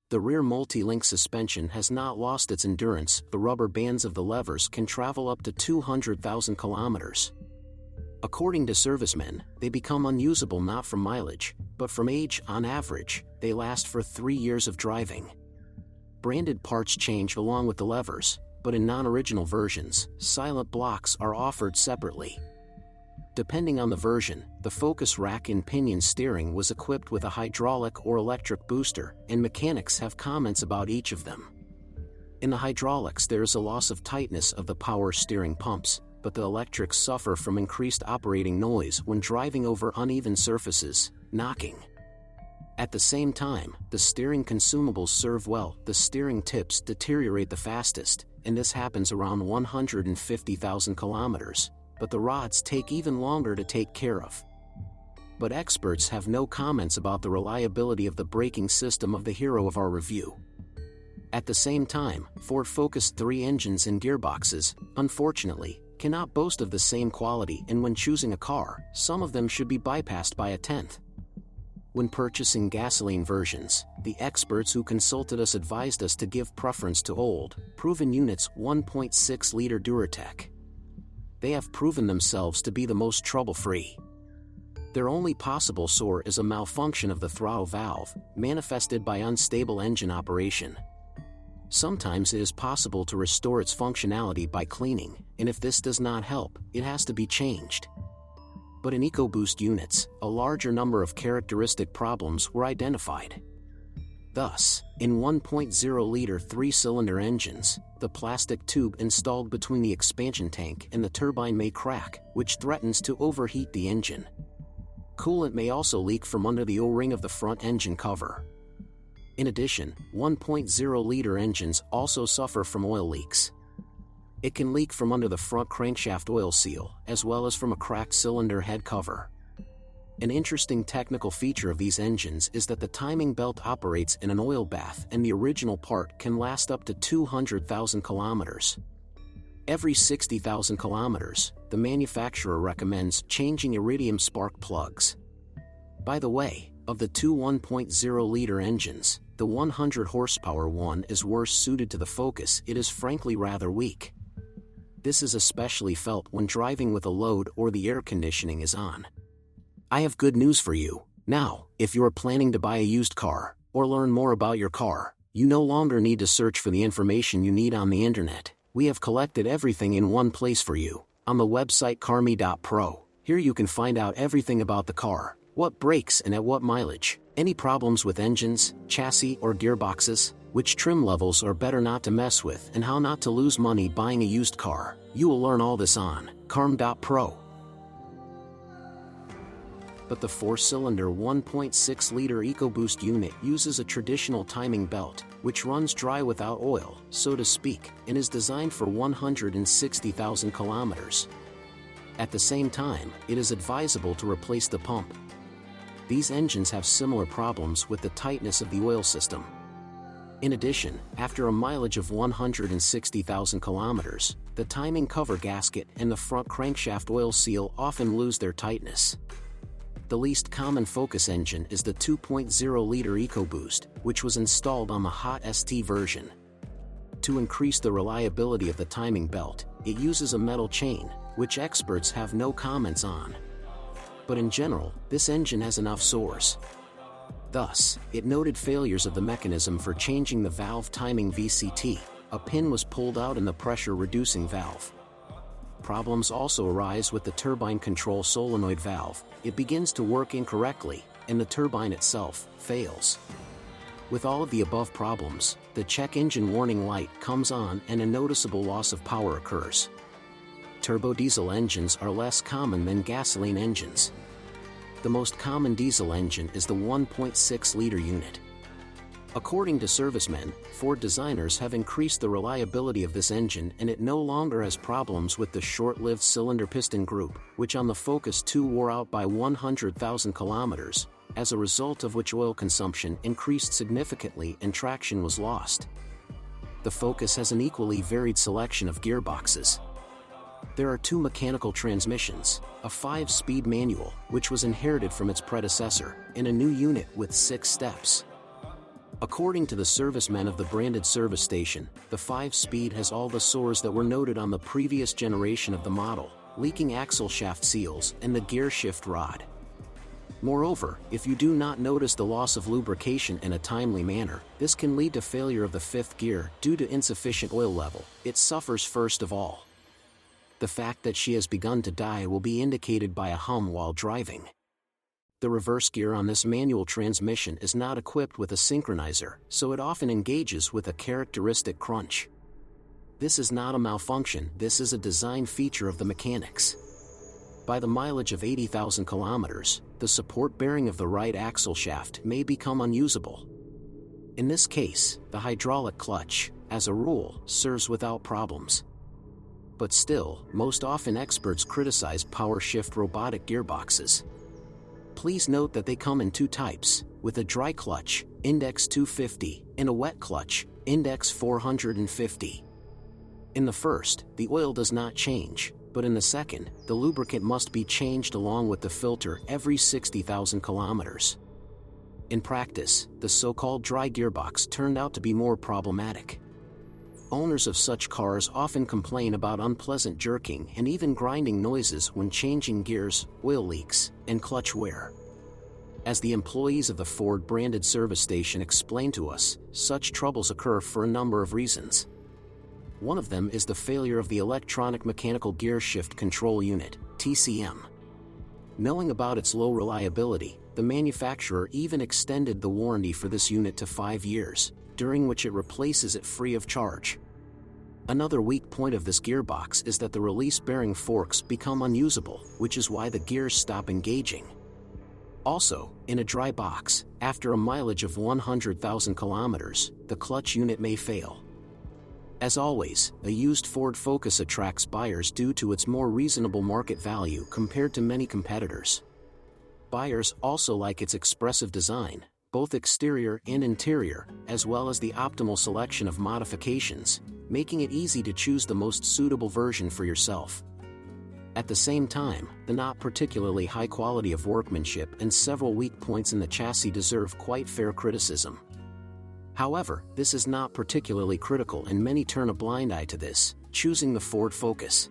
The rear multi-link suspension has not lost its endurance. The rubber bands of the levers can travel up to 200,000 kilometers. According to servicemen, they become unusable not from mileage, but from age. On average, they last for 3 years of driving. Branded parts change along with the levers, but in non-original versions, silent blocks are offered separately. Depending on the version, the Focus rack and pinion steering was equipped with a hydraulic or electric booster, and mechanics have comments about each of them. In the hydraulics there is a loss of tightness of the power steering pumps, but the electrics suffer from increased operating noise when driving over uneven surfaces, knocking. At the same time, the steering consumables serve well. The steering tips deteriorate the fastest, and this happens around 150,000 kilometers. But the rods take even longer to take care of. But experts have no comments about the reliability of the braking system of the hero of our review. At the same time, Ford Focus 3 engines and gearboxes, unfortunately, cannot boast of the same quality, and when choosing a car, some of them should be bypassed by a tenth. When purchasing gasoline versions, the experts who consulted us advised us to give preference to old, proven units. 1.6-liter Duratec. They have proven themselves to be the most trouble-free. Their only possible sore is a malfunction of the throttle valve, manifested by unstable engine operation. Sometimes it is possible to restore its functionality by cleaning, and if this does not help, it has to be changed. But in EcoBoost units, a larger number of characteristic problems were identified. Thus, in 1.0-liter 3-cylinder engines, the plastic tube installed between the expansion tank and the turbine may crack, which threatens to overheat the engine. Coolant may also leak from under the O-ring of the front engine cover. In addition, 1.0-liter engines also suffer from oil leaks. It can leak from under the front crankshaft oil seal, as well as from a cracked cylinder head cover. An interesting technical feature of these engines is that the timing belt operates in an oil bath, and the original part can last up to 200,000 kilometers. Every 60,000 kilometers, the manufacturer recommends changing iridium spark plugs. By the way, of the two 1.0-liter engines, the 100 horsepower one is worse suited to the Focus. It is frankly rather weak. This is especially felt when driving with a load or the air conditioning is on. I have good news for you. Now, if you're planning to buy a used car, or learn more about your car, you no longer need to search for the information you need on the internet. We have collected everything in one place for you, on the website carme.pro. Here you can find out everything about the car, what brakes and at what mileage, any problems with engines, chassis or gearboxes, which trim levels are better not to mess with, and how not to lose money buying a used car. You will learn all this on carme.pro. But the 4-cylinder 1.6-liter EcoBoost unit uses a traditional timing belt, which runs dry without oil, so to speak, and is designed for 160,000 kilometers. At the same time, it is advisable to replace the pump. These engines have similar problems with the tightness of the oil system. In addition, after a mileage of 160,000 kilometers, the timing cover gasket and the front crankshaft oil seal often lose their tightness. The least common Focus engine is the 2.0-liter EcoBoost, which was installed on the Hot ST version. To increase the reliability of the timing belt, it uses a metal chain, which experts have no comments on. But in general, this engine has enough sores. Thus, it noted failures of the mechanism for changing the valve timing VCT. A pin was pulled out in the pressure-reducing valve. Problems also arise with the turbine control solenoid valve. It begins to work incorrectly, and the turbine itself fails. With all of the above problems, the check engine warning light comes on and a noticeable loss of power occurs. Turbo diesel engines are less common than gasoline engines. The most common diesel engine is the 1.6-liter unit. According to servicemen, Ford designers have increased the reliability of this engine, and it no longer has problems with the short-lived cylinder piston group, which on the Focus 2 wore out by 100,000 kilometers, as a result of which oil consumption increased significantly and traction was lost. The Focus has an equally varied selection of gearboxes. There are 2 mechanical transmissions, a 5-speed manual, which was inherited from its predecessor, and a new unit with 6 steps. According to the servicemen of the branded service station, the 5-speed has all the sores that were noted on the previous generation of the model, leaking axle shaft seals and the gear shift rod. Moreover, if you do not notice the loss of lubrication in a timely manner, this can lead to failure of the 5th gear due to insufficient oil level. It suffers first of all. The fact that she has begun to die will be indicated by a hum while driving. The reverse gear on this manual transmission is not equipped with a synchronizer, so it often engages with a characteristic crunch. This is not a malfunction, this is a design feature of the mechanics. By the mileage of 80,000 kilometers, the support bearing of the right axle shaft may become unusable. In this case, the hydraulic clutch, as a rule, serves without problems. But still, most often experts criticize power shift robotic gearboxes. Please note that they come in 2 types, with a dry clutch, index 250, and a wet clutch, index 450. In the first, the oil does not change, but in the second, the lubricant must be changed along with the filter every 60,000 kilometers. In practice, the so-called dry gearbox turned out to be more problematic. Owners of such cars often complain about unpleasant jerking and even grinding noises when changing gears, oil leaks, and clutch wear. As the employees of the Ford branded service station explained to us, such troubles occur for a number of reasons. One of them is the failure of the electronic mechanical gear shift control unit, TCM. Knowing about its low reliability, the manufacturer even extended the warranty for this unit to 5 years, during which it replaces it free of charge. Another weak point of this gearbox is that the release bearing forks become unusable, which is why the gears stop engaging. Also, in a dry box, after a mileage of 100,000 kilometers, the clutch unit may fail. As always, a used Ford Focus attracts buyers due to its more reasonable market value compared to many competitors. Buyers also like its expressive design, both exterior and interior, as well as the optimal selection of modifications, making it easy to choose the most suitable version for yourself. At the same time, the not particularly high quality of workmanship and several weak points in the chassis deserve quite fair criticism. However, this is not particularly critical and many turn a blind eye to this, choosing the Ford Focus.